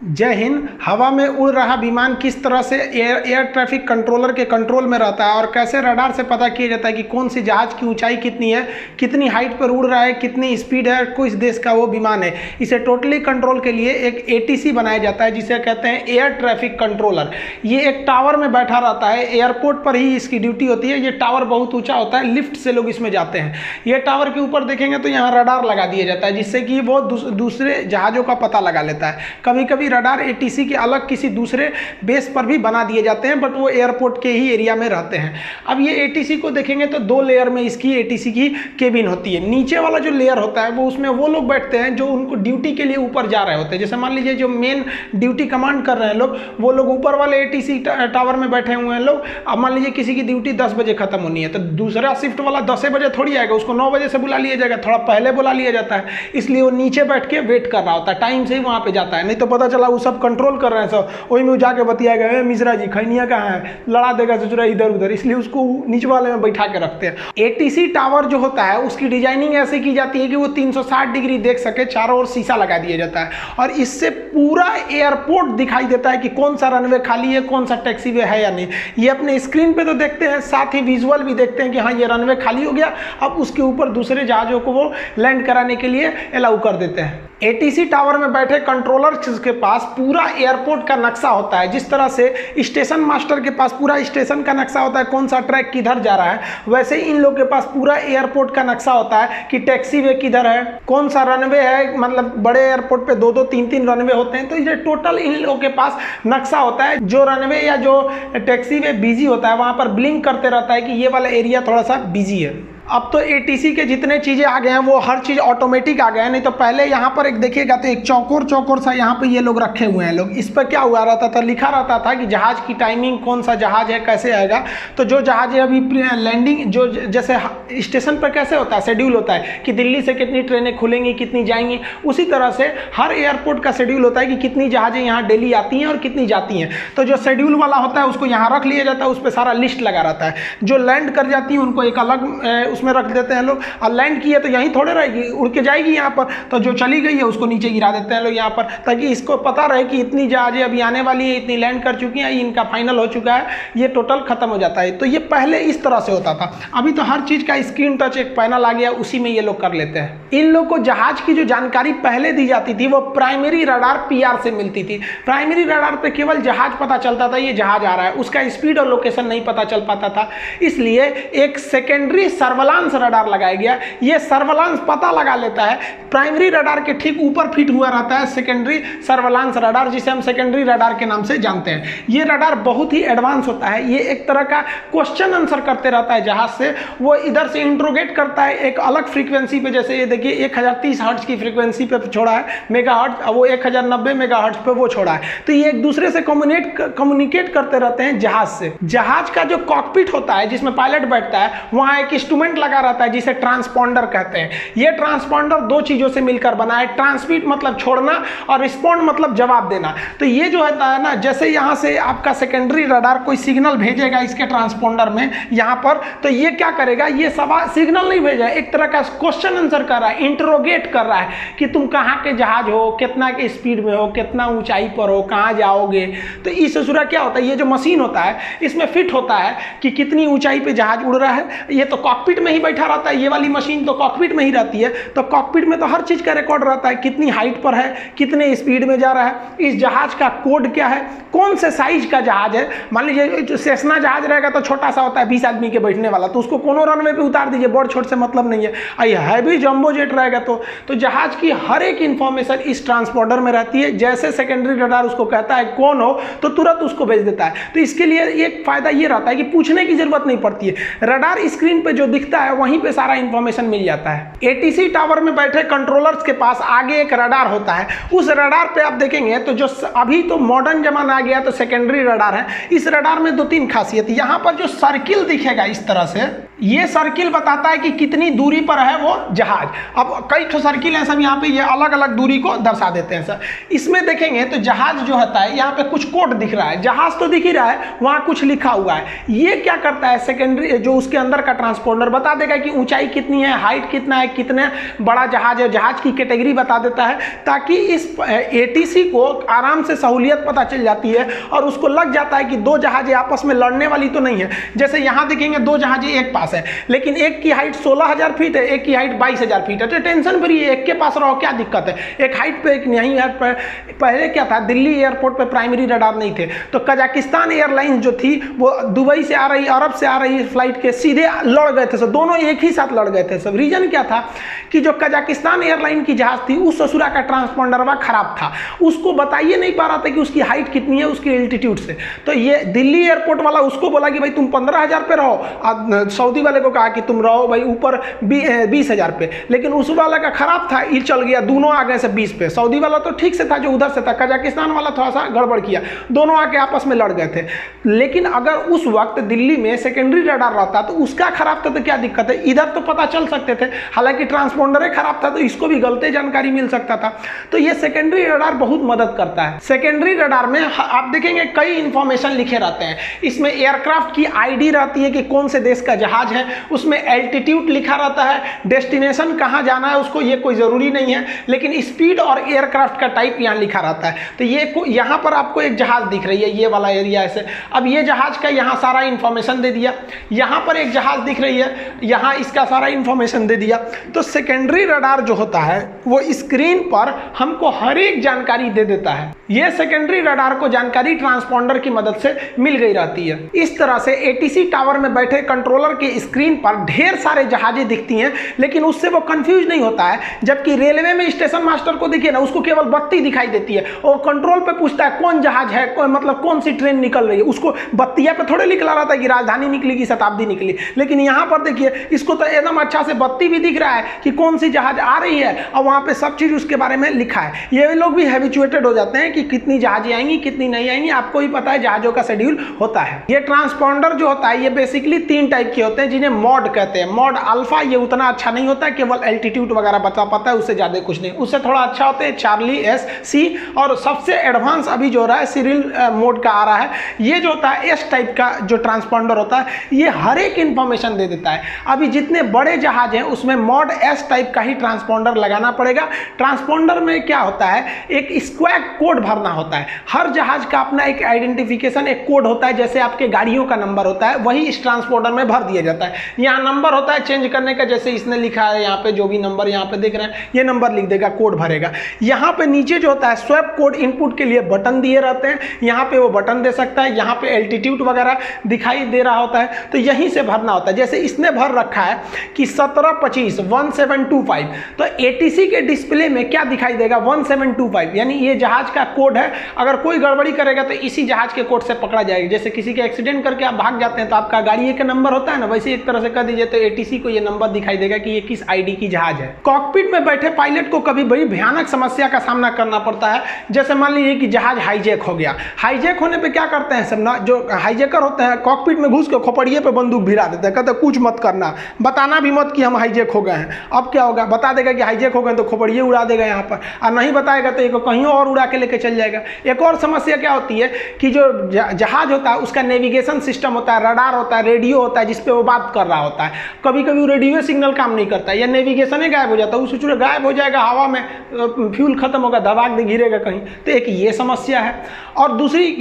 जय हिंद। हवा में उड़ रहा विमान किस तरह से एयर ट्रैफिक कंट्रोलर के कंट्रोल में रहता है और कैसे रडार से पता किया जाता है कि कौन सी जहाज की ऊंचाई कितनी है, कितनी हाइट पर उड़ रहा है, कितनी स्पीड है, किस देश का वो विमान है। इसे टोटली कंट्रोल के लिए एक ATC बनाया जाता है जिसे कहते हैं एयर ट्रैफिक कंट्रोलर। ये एक टावर में बैठा रहता है, एयरपोर्ट पर ही इसकी ड्यूटी होती है। ये टावर बहुत ऊँचा होता है, लिफ्ट से लोग इसमें जाते हैं। ये टावर के ऊपर देखेंगे तो यहाँ रडार लगा दिया जाता है जिससे कि वो दूसरे जहाज़ों का पता लगा लेता है। कभी कभी रडार ATC के अलग किसी दूसरे बेस पर भी बना दिए जाते हैं, बट वो एयरपोर्ट के ही एरिया में रहते हैं। अब ये ATC को देखेंगे तो 2 लेयर में इसकी ATC की केबिन होती है। नीचे वाला जो लेयर होता है वो उसमें वो लोग बैठते हैं जो उनको ड्यूटी के लिए ऊपर जा रहे होते हैं। जैसे मान लीजिए जो मेन ड्यूटी कमांड कर रहे हैं लोग, वो लोग ऊपर वाले ATC टावर में बैठे हुए हैं लोग। अब मान लीजिए किसी की ड्यूटी 10 बजे खत्म होनी है तो दूसरा शिफ्ट वाला 10 बजे थोड़ी आएगा, उसको 9 बजे से बुला लिया जाएगा, थोड़ा पहले बुला लिया जाता है। इसलिए वो नीचे बैठ के वेट कर रहा होता है, टाइम से ही वहाँ पे जाता है। नहीं तो पता चला वो सब कंट्रोल कर रहे हैं, सब वही में जाके बतियाएगा, मिश्रा जी खैनिया कहाँ है, लड़ा देगा ससुरा इधर उधर। इसलिए उसको नीचे वाले में बैठा के रखते हैं। ATC टावर जो होता है उसकी डिजाइनिंग ऐसे की जाती है कि वो 360 डिग्री देख सके, चारों ओर शीशा लगा दिया जाता है और इससे पूरा एयरपोर्ट दिखाई देता है कि कौन सा रनवे खाली है, कौन सा टैक्सीवे है या नहीं। ये अपने स्क्रीन पे तो देखते हैं, साथ ही विजुअल भी देखते हैं कि हाँ ये रनवे खाली हो गया। अब उसके ऊपर दूसरे जहाजों को वो लैंड कराने के लिए अलाउ कर देते हैं। ATC टावर में बैठे कंट्रोलर के पास पूरा एयरपोर्ट का नक्शा होता है। जिस तरह से स्टेशन मास्टर के पास पूरा स्टेशन का नक्शा होता है, कौन सा ट्रैक किधर जा रहा है, वैसे इन लोग के पास पूरा एयरपोर्ट का नक्शा होता है कि टैक्सी वे किधर है, कौन सा रनवे है। मतलब बड़े एयरपोर्ट पे 2-2, 3-3 रनवे होते हैं, तो ये टोटल इन लोगों के पास नक्शा होता है। जो रनवे या जो टैक्सी वे बिजी होता है वहां पर ब्लिंक करते रहता है कि ये वाला एरिया थोड़ा सा बिजी है। अब तो ATC के जितने चीज़ें आ गए हैं वो हर चीज़ ऑटोमेटिक आ गए हैं। नहीं तो पहले यहाँ पर एक देखिएगा तो एक चौकोर सा यहाँ पे ये लोग रखे हुए हैं लोग। इस पर क्या हुआ रहता था, लिखा रहता था कि जहाज की टाइमिंग, कौन सा जहाज है, कैसे आएगा। तो जो जहाज है अभी लैंडिंग, जो जैसे स्टेशन पर कैसे होता है, शेड्यूल होता है कि दिल्ली से कितनी ट्रेनें खुलेंगी, कितनी जाएंगी, उसी तरह से हर एयरपोर्ट का शेड्यूल होता है कि कितनी जहाजें यहाँ डेली आती हैं और कितनी जाती हैं। तो जो शेड्यूल वाला होता है उसको यहाँ रख लिया जाता है, उस पर सारा लिस्ट लगा रहता है। जो लैंड कर जाती है उनको एक अलग में रख देते हैं लोग। और लैंड की है तो यहीं थोड़े रहेगी, उड़ के जाएगी यहाँ पर। तो जो चली गई है उसको नीचे गिरा देते हैं लोग यहाँ पर, ताकि इसको पता रहे कि इतनी जहाजें अभी आने वाली है, इतनी लैंड कर चुकी हैं, इनका फाइनल हो चुका है, ये टोटल खत्म हो जाता है। तो ये पहले इस तरह से होता था। अभी तो हर चीज का स्क्रीन टच एक पैनल आ गया, उसी में ये लोग कर लेते हैं। इन लोग को जहाज की जो जानकारी पहले दी जाती थी वो प्राइमरी रडार PR से मिलती थी। प्राइमरी रडार पे केवल जहाज पता चलता था, ये जहाज आ रहा है, उसका स्पीड और लोकेशन नहीं पता चल पाता था। इसलिए एक सेकेंडरी सर्वेलांस रडार लगाया गया। ये सर्वेलांस पता लगा लेता है, प्राइमरी रडार के ठीक ऊपर फिट हुआ रहता है सेकेंडरी सर्वेलांस रडार, जिसे हम सेकेंडरी रडार के नाम से जानते हैं। ये रडार बहुत ही एडवांस होता है। ये एक तरह का क्वेश्चन आंसर करते रहता है जहाज से। वो इधर से इंट्रोगेट करता है एक अलग फ्रीक्वेंसी पे, जैसे ये देखिए 1030 हर्ट्ज की फ्रीक्वेंसी पे छोड़ा है मेगाहर्ट्ज, वो 1090 मेगाहर्ट्ज पे वो छोड़ा है। तो ये एक दूसरे से कम्युनिकेट करते रहते हैं जहाज से। जहाज का जो कॉकपिट होता है जिसमें पायलट बैठता है, वहां एक इंस्ट्रूमेंट लगा रहता है जिसे ट्रांसपॉन्डर कहते हैं। ये ट्रांसपॉन्डर 2 चीजों से मिलकर बना है। ट्रांसमिट मतलब छोड़ना और रिस्पॉन्ड मतलब जवाब देना। तो ये जो होता है ना, जैसे यहां से आपका सेकेंडरी रडार कोई सिग्नल भेजेगा इसके ट्रांसपॉन्डर में यहां पर, तो ये क्या करेगा, ये सवाल सिग्नल नहीं भेजा, एक तरह का क्वेश्चन आंसर कर रहा है, इंटरोगेट कर रहा है कि तुम कहाँ के जहाज हो, कितना के स्पीड में हो, कितना ऊंचाई पर हो, कहाँ जाओगे। तो इस ससुरा क्या होता है, ये जो मशीन होता है इसमें फिट होता है कि कितनी ऊंचाई पे जहाज उड़ रहा है। ये तो कॉकपिट में ही बैठा रहता है, ये वाली मशीन तो कॉकपिट में ही रहती है। तो कॉकपिट में तो हर चीज का रिकॉर्ड रहता है, कितनी हाइट पर है, कितने स्पीड में जा रहा है, इस जहाज का कोड क्या है, कौन से साइज का जहाज है। मान लीजिए सेस्ना जहाज रहेगा तो छोटा सा होता है, 20 आदमी के बैठने वाला, तो उसको कोनो रनवे पे उतार दीजिए, बड़ छोट से मतलब नहीं है। हैवी जंबो जेट रहेगा तो जहाज की हर एक इंफॉर्मेशन इस ट्रांसपोर्टर में रहती है। जैसे सेकेंडरी रडार उसको कहता है कौन हो तो तुरंत उसको भेज देता है। तो इसके लिए एक फायदा ये रहता है कि पूछने की जरूरत नहीं पड़ती है, रडार स्क्रीन पे जो दिखता है वहीं पे सारा इंफॉर्मेशन मिल जाता है। ATC टावर में बैठे कंट्रोलर्स के पास आगे एक रडार होता है। उस रडार पे आप देखेंगे तो जो अभी तो मॉडर्न जमाना आ गया तो सेकेंडरी रडार है। इस रडार में 2-3 खासियत। यहाँ पर जो सर्किल दिखेगा इस तरह से, ये सर्किल बताता है कि कितनी दूरी पर है वो जहाज। अब कई ठो सर्किल हैं सब यहाँ पे, ये अलग अलग दूरी को दर्शा देते हैं सर। इसमें देखेंगे तो जहाज जो होता है, यहाँ पे कुछ कोड दिख रहा है, जहाज तो दिख ही रहा है, वहाँ कुछ लिखा हुआ है। ये क्या करता है, सेकेंडरी जो उसके अंदर का ट्रांसपोंडर बता देगा कि ऊंचाई कितनी है, हाइट कितना है, कितने बड़ा जहाज है, जहाज की कैटेगरी बता देता है, ताकि इस एटीसी को आराम से सहूलियत पता चल जाती है और उसको लग जाता है कि दो जहाजें आपस में लड़ने वाली तो नहीं है। जैसे यहाँ देखेंगे दो जहाजें एक पास है, लेकिन एक की हाइट 16,000 फीट है, एक की हाइट 22,000 फीट है, तो टेंशन फ्री है, एक के पास रहो, क्या दिक्कत है, एक हाइट पे एक नहीं है। पहले क्या था, दिल्ली एयरपोर्ट पे प्राइमरी रडार नहीं थे, तो कजाकिस्तान एयरलाइंस जो थी वो दुबई से आ रही, अरब से आ रही फ्लाइट के सीधे लड़ गए थे सब, दोनों एक ही साथ लड़ गए थे सब। रीजन क्या था कि जो कजाकिस्तान एयरलाइन की जहाज थी उस ससुरा का ट्रांसपोंडर खराब था, उसको बताइए नहीं पा रहा था कि उसकी हाइट कितनी है उसकी एल्टीट्यूड से। तो ये दिल्ली एयरपोर्ट वाला उसको बोला कि भाई तुम 15,000 पे रहो, सऊदी वाले को कहा कि तुम रहो भाई ऊपर 20,000 पे, लेकिन उस वाला का खराब था, ये चल गया, दोनों आ गए से 20 पे। सऊदी वाला तो ठीक से था जो उधर से था, कजाकिस्तान वाला थोड़ा सा गड़बड़ किया, दोनों आके आपस में लड़ गए थे। लेकिन अगर उस वक्त दिल्ली में सेकेंडरी रडार रहता तो उसका खराब था तो क्या दिक्कत है, इधर तो पता चल सकते थे, हालांकि ट्रांसपोंडर खराब था तो इसको भी गलत जानकारी मिल सकता था। तो ये सेकेंडरी रडार बहुत मदद करता है। सेकेंडरी रडार में आप देखेंगे कई इंफॉर्मेशन लिखे रहते हैं, इसमें एयरक्राफ्ट की आईडी रहती है कि कौन से देश का जहाज है, उसमें एल्टीट्यूड लिखा रहता है, डेस्टिनेशन कहाँ जाना है उसको ये कोई ज़रूरी नहीं है, लेकिन स्पीड और एयरक्राफ्ट का टाइप यहाँ लिखा रहता है। तो ये यहाँ पर आपको एक जहाज दिख रही है, ये वाला एरिया ऐसे, अब ये जहाज का यहाँ सारा इंफॉर्मेशन दे दिया, यहाँ पर एक जहाज दिख रही है, यहाँ इसका सारा इंफॉर्मेशन दे दिया। तो सेकेंडरी रडार जो होता है वो स्क्रीन पर हमको हर एक जानकारी दे देता है। ये सेकेंडरी रडार को जानकारी ट्रांसपोंडर की मदद से मिल गई रहती है। इस तरह से एटीसी टावर में बैठे कंट्रोलर के स्क्रीन पर ढेर सारे जहाजें दिखती हैं, लेकिन उससे वो कंफ्यूज नहीं होता है। जबकि रेलवे में स्टेशन मास्टर को देखिए ना, उसको केवल बत्ती दिखाई देती है और कंट्रोल पे पूछता है कौन जहाज है, मतलब कौन सी ट्रेन निकल रही है, उसको बत्तियां पे थोड़े लिखला रहता है कि राजधानी निकली कि शताब्दी निकली। लेकिन यहाँ पर देखिए इसको तो एकदम अच्छा से बत्ती भी दिख रहा है कि कौन सी जहाज आ रही है और वहाँ पे सब चीज उसके बारे में लिखा है। ये लोग भी हैबिचुएटेड हो जाते हैं कि कितनी जहाजें आएंगी कितनी नहीं आएंगी, आपको ही पता है जहाजों का शेड्यूल होता है। ये ट्रांसपोंडर जो होता है ये बेसिकली 3 टाइप के होते हैं जिन्हें मॉड कहते हैं। मॉड अल्फा ये उतना अच्छा नहीं होता है, केवल एल्टीट्यूड वगैरह बता पाता है, उससे ज्यादा कुछ नहीं। उससे थोड़ा अच्छा होते हैं चार्ली एस सी, और सबसे एडवांस अभी जो रहा है सिरिल मोड का आ रहा है। ये जो होता है एस टाइप का जो ट्रांसपोंडर होता है ये हर एक इंफॉर्मेशन दे देता है। अभी जितने बड़े जहाज हैं उसमें मॉड एस टाइप का ही ट्रांसपोंडर लगाना पड़ेगा। ट्रांसपोंडर में क्या होता है, एक स्क्वैग कोड भरना होता है। हर जहाज का अपना एक आइडेंटिफिकेशन एक कोड होता है, जैसे आपके गाड़ियों का नंबर होता है वही इस ट्रांसपोंडर में भर दिया जाता है। यहाँ नंबर होता है चेंज करने का, जैसे इसने लिखा है यहाँ पे जो भी नंबर यहाँ पे देख रहे हैं ये नंबर लिख देगा, कोड भरेगा। यहाँ पे नीचे जो होता है स्वैप कोड इनपुट के लिए बटन दिए रहते हैं, यहाँ पे वो बटन दे सकता है, यहाँ पे एल्टीट्यूड वगैरह दिखाई दे रहा होता है तो यहीं से भरना होता है। जैसे इसने भर रखा है कि 1725 1725, तो एटीसी के डिस्प्ले में क्या दिखाई देगा 1725, यानी ये जहाज का कोड है। अगर कोई गड़बड़ी करेगा तो इसी जहाज के कोड से पकड़ा जाएगा। जैसे किसी के एक्सीडेंट करके आप भाग जाते हैं तो आपका गाड़ी का नंबर होता है ना, वैसे एक तरह से कर दीजिए तो एटीसी को ये नंबर दिखाई देगा कि ये किस आईडी की जहाज है। कॉकपिट में बैठे पायलट को कभी बड़ी भयानक समस्या का सामना करना पड़ता है। जैसे मान लीजिए कि जहाज हाईजैक हो गया, हाईजैक होने पे क्या करते हैं सब ना, जो हाईजैकर होते हैं कॉकपिट में घुस के खोपड़िए पे बंदूक भिड़ा देते हैं, कहते कुछ मत करना, बताना भी मत कि हम हाईजैक हो गए हैं। अब क्या होगा, बता देगा कि हाईजैक हो गए तो खोपड़िए उड़ा देगा यहाँ पर, और नहीं बताएगा तो कहीं और उड़ा के लेके चल जाएगा। एक और समस्या क्या होती है कि जो जहाज होता है उसका नेविगेशन सिस्टम होता है, रडार होता है, रेडियो होता है जिसपे वो बात कर रहा होता है। कभी कभी वो रेडियो सिग्नल काम नहीं करता है या नेविगेशन ही गायब हो जाता है, उस गायब हो जाएगा, हवा में फ्यूल खत्म होगा, दबा के गिरेगा कहीं, तो एक ये समस्या है। और दूसरी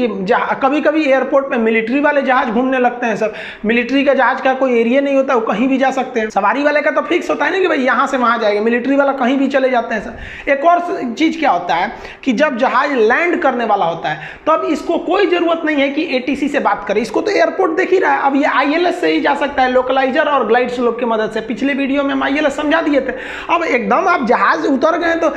कभी कभी एयरपोर्ट में मिलिट्री वाले जहाज घूमने लगते हैं सब, मिलिट्री का जहाज का कोई एरिया नहीं होता, वो कहीं भी जा सकते हैं। सवारी वाले का तो फिक्स होता है ना कि भाई यहाँ से वहाँ जाएगा, मिलिट्री वाला कहीं भी चले जाते हैं सर। एक और चीज क्या होता है कि जब जहाज लैंड करने वाला होता है तब इसको कोई जरूरत नहीं है कि एटीसी से बात करे, इसको तो एयरपोर्ट देख ही रहा है। अब ये आईएलएस से ही जा सकता है, लोकलाइजर और ग्लाइड स्लोप की मदद से। पिछले वीडियो में हम आईएलएस समझा दिए थे। अब एकदम आप जहाज उतर गए तो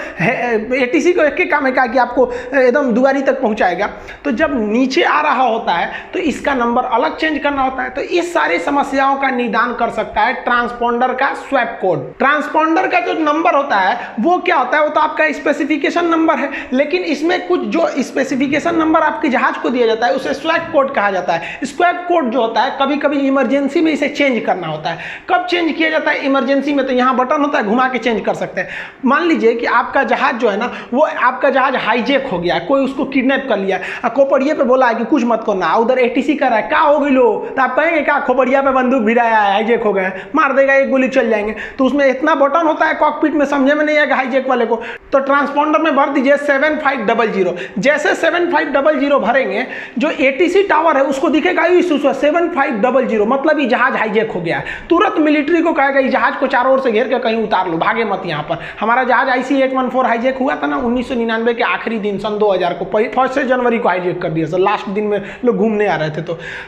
एटीसी को एक काम है कि आपको एकदम दुआरी तक पहुंचाएगा, तो जब नीचे आ रहा होता है तो इसका नंबर अलग चेंज करना होता है। तो इस सारी समस्याओं का निदान कर सकता है ट्रांसपोंडर का स्वैप कोड। ट्रांसपोंडर का जो नंबर होता है वो क्या होता है, वो तो आपका स्पेसिफिकेशन नंबर है, लेकिन इसमें कुछ जो स्पेसिफिकेशन नंबर आपके जहाज को दिया जाता है उसे स्वैप कोड कहा जाता है। स्वैप कोड जो होता है कभी कभी इमरजेंसी में इसे चेंज करना होता है। कब चेंज किया जाता है इमरजेंसी में, तो यहाँ बटन होता है, घुमा के चेंज कर सकते हैं। मान लीजिए कि आपका जहाज जो है ना, वो आपका जहाज हाईजेक हो गया है, कोई उसको किडनैप कर लिया है, खोपड़िए पे बोला है कि कुछ मत करना, उधर एटीसी कर रहा है, क्या हो गई लो, तो आप कहेंगे क्या खोपड़िया पे बंदूक भिड़ाया है, हाईजेक हो गए, मार देगा, एक गोली चल जाएंगे। तो उसमें इतना बटन होता है कॉकपिट में, समझे में नहीं आएगा हाईजेक वाले को। तो ट्रांसपॉन्डर में भर दीजिए 7500। जैसे 7500 भरेंगे, जो एटीसी टावर है उसको दिखेगा 7500, मतलब ये जहाज हाईजेक हो गया है। तुरंत मिलिट्री को कहेगा ये जहाज को चारों ओर से घेर के कहीं उतार लो, भागे मत यहाँ पर। हमारा जहाज IC-814 हाईजेक हुआ था ना 1999 के आखिरी दिन, सन 2000 को, 1 जनवरी को हाईजेक कर दिया सर, लास्ट दिन में लोग घूमने आ रहे थे।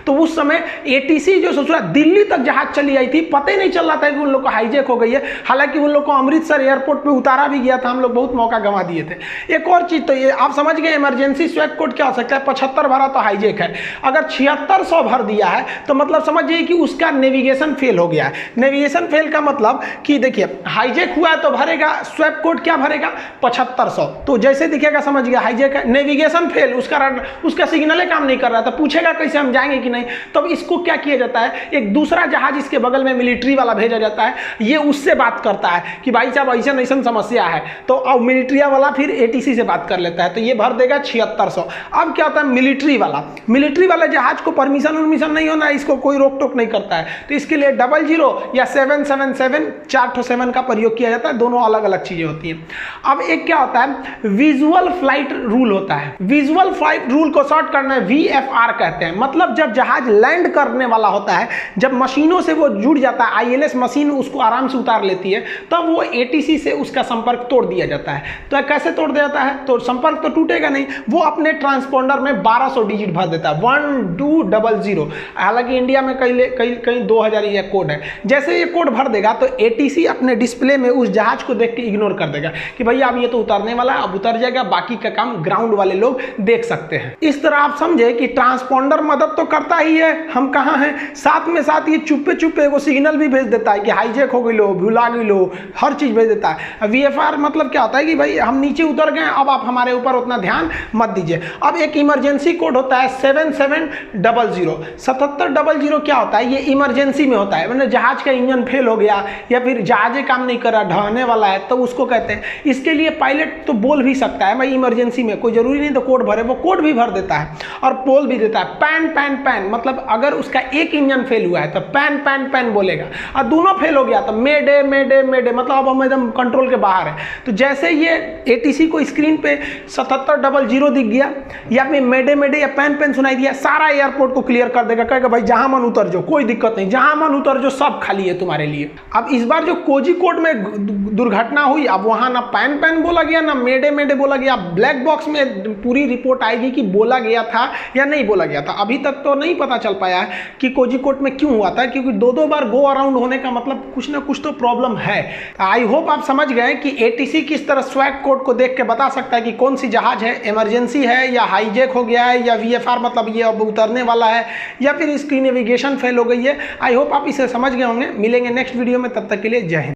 तो उस समय एटीसी जो सोचा दिल्ली तक जहाज चली आई थी, पता ही नहीं चल रहा था कि उन लोग को हाईजेक हो गई है। हालांकि उन लोग को अमृतसर एयरपोर्ट पे उतारा भी गया था, हम लोग बहुत मौका गंवा दिए थे। एक और चीज, तो ये आप समझ गए इमरजेंसी स्वैप कोड क्या हो सकता है। 75 भरा तो हाईजेक है, अगर 7600 भर दिया है तो मतलब समझिए कि उसका नेविगेशन फेल हो गया है। नेविगेशन फेल का मतलब कि देखिए हाईजेक हुआ है तो भरेगा स्वैप कोड, क्या भरेगा 7500, तो जैसे दिखेगा समझ गया हाईजेक है। नेविगेशन फेल, उसका सिग्नल काम नहीं कर रहा था, पूछेगा कैसे हम जाएंगे कि नहीं। तब इसको क्या किया जाता है, एक दूसरा जहाज इसके बगल में मिलिट्री वाला भेजा जाता है, ये उससे बात करता है कि भाई साहब ऐसा ऐसा समस्या है, तो अब मिलिट्री वाला फिर एटीसी से बात कर लेता है, तो ये भर देगा 7600। अब क्या होता है, मिलिट्री वाला जहाज को परमिशन नहीं होना, इसको कोई रोक टोक नहीं करता है, तो इसके लिए 00 या 777 4 का प्रयोग किया जाता है। दोनों अलग अलग चीजें होती हैं। अब एक क्या होता है, विजुअल फ्लाइट रूल होता है। विजुअल फ्लाइट रूल को शॉर्ट करना है VFR कहते हैं। मतलब जब जहाज लैंड करने वाला होता है, जब मशीनों से वो जुड़ जाता है, ILS मशीन उसको आराम से उतार लेती है, तब वो ATC से उसका संपर्क तोड़ दिया जाता है। तो कैसे तोड़ दिया जाता है, तो संपर्क तो टूटेगा नहीं, वो अपने ट्रांसपोंडर में 1200 डिजिट भर देता है, 1200। हालांकि इंडिया में कहीं 2000 ये कोड है। जैसे ये कोड भर देगा तो ATC अपने डिस्प्ले में उस जहाज को देख के इग्नोर कर देगा कि भैया अब ये तो उतरने वाला है, अब उतर जाएगा, बाकी का काम ग्राउंड वाले लोग देख सकते हैं। इस तरह आप समझे कि ट्रांसपोंडर मदद तो करता ही है, हम कहाँ हैं, साथ में साथ ये चुप्पे वो सिग्नल भी भेज देता है कि हाईजेक हो गई लो, भुला गई लो, हर चीज भेज देता है। VFR मतलब क्या होता है कि भाई हम नीचे उतर गए, अब आप हमारे ऊपर उतना ध्यान मत दीजिए। अब एक इमरजेंसी कोड होता है 7700। 7700 क्या होता है, ये इमरजेंसी में होता है, मतलब जहाज का इंजन फेल हो गया या फिर जहाज काम नहीं कर रहा, ढहने वाला है, तो उसको कहते हैं। इसके लिए पायलट तो बोल भी सकता है भाई इमरजेंसी में, कोई जरूरी नहीं तो कोड भरे, वो कोड भी भर देता है और बोल भी देता है पैन पैन पैन, मतलब अगर उसका एक इंजन फेल हुआ है तो पैन पैन पैन बोलेगा, और दोनों फेल हो गया तो मेडे मेडे मेडे, मतलब अब हम एकदम कंट्रोल के बाहर है। तो जैसे ये ATC को स्क्रीन पे 7700 दिख गया या फिर मेडे मेडे या पैन पैन सुनाई दिया, सारा एयरपोर्ट को क्लियर कर देगा, कहेगा भाई जहां मन उतर जाओ, कोई दिक्कत नहीं, जहां मन उतर जाओ, सब खाली है तुम्हारे लिए। अब इस बार जो कोझिकोड में दुर्घटना हुई, अब वहां ना पैन पैन बोला गया ना मेडे मेडे बोला गया। ब्लैक बॉक्स में पूरी रिपोर्ट आएगी कि बोला गया था या नहीं बोला गया था। अभी तक तो नहीं पता चल पाया है कि कोझिकोड में क्यों हुआ था, क्योंकि दो बार गो अराउंड होने का मतलब कुछ ना कुछ तो प्रॉब्लम है। आई होप आप समझ गए कि ATC किस तरह स्वैप कोड को देख के बता सकता है कि कौन सी जहाज है, इमरजेंसी है या हाईजेक हो गया है, या VFR मतलब ये अब उतरने वाला है, या फिर इसकी नेविगेशन फेल हो गई है। आई होप आप इसे समझ गए होंगे। मिलेंगे नेक्स्ट वीडियो में, तब तक के लिए जय हिंद।